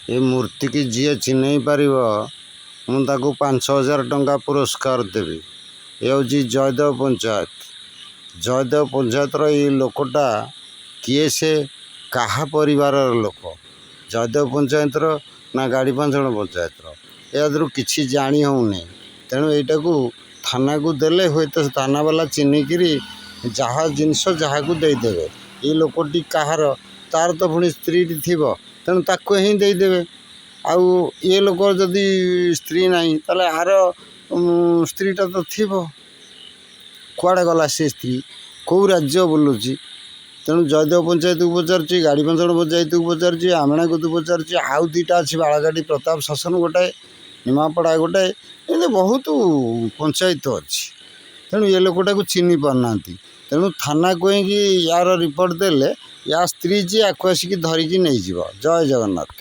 ଏ ମୂର୍ତ୍ତିକି ଯିଏ ଚିହ୍ନେଇ ପାରିବ ମୁଁ ତାକୁ 5,000 ଟଙ୍କା ପୁରସ୍କାର ଦେବି। ଏ ହେଉଛି ଜୟଦେବ ପଞ୍ଚାୟତ। ଜୟଦେବ ପଞ୍ଚାୟତର ଏଇ ଲୋକଟା କିଏ, ସେ କାହା ପରିବାରର ଲୋକ? ଜୟଦେବ ପଞ୍ଚାୟତର ନା ଗାଡ଼ି ପାଞ୍ଚଣ ପଞ୍ଚାୟତର? ଏହାଦେହରୁ କିଛି ଜାଣି ହେଉନି। ତେଣୁ ଏଇଟାକୁ ଥାନାକୁ ଦେଲେ ହୁଏତ ଥାନାବାଲା ଚିହ୍ନିକିରି ଯାହା ଜିନିଷ ଯାହାକୁ ଦେଇଦେବେ। ଏଇ ଲୋକଟି କାହାର? ତାର ତ ପୁଣି ସ୍ତ୍ରୀଟି ଥିବ, ତେଣୁ ତାକୁ ହିଁ ଦେଇଦେବେ। ଆଉ ଏ ଲୋକ ଯଦି ସ୍ତ୍ରୀ ନାହିଁ, ତାହେଲେ ଆର ସ୍ତ୍ରୀଟା ତ ଥିବ। କୁଆଡ଼େ ଗଲା ସେ ସ୍ତ୍ରୀ? କେଉଁ ରାଜ୍ୟ ବୁଲୁଛି? ତେଣୁ ଜୟଦେବ ପଞ୍ଚାୟତକୁ ପଚାରୁଛି, ଗାଡ଼ି ପାଞ୍ଚଣ ପଞ୍ଚାୟତକୁ ପଚାରୁଛି, ଆମେଣାକୁଦକୁ ପଚାରୁଛି, ଆଉ ଦୁଇଟା ଅଛି ବାଳକାଟି ପ୍ରତାପ ଶାସନ ଗୋଟାଏ, ନିମାପଡ଼ା ଗୋଟାଏ, ଏମିତି ବହୁତ ପଞ୍ଚାୟତ ଅଛି। ତେଣୁ ଏ ଲୋକଟାକୁ ଚିହ୍ନି ପାରୁନାହାନ୍ତି। ତେଣୁ ଥାନାକୁ ହେଇକି ୟାର ରିପୋର୍ଟ ଦେଲେ ୟା ସ୍ତ୍ରୀ ଯିଏ ଆକୁ ଆସିକି ଧରିକି ନେଇଯିବ। ଜୟ ଜଗନ୍ନାଥ।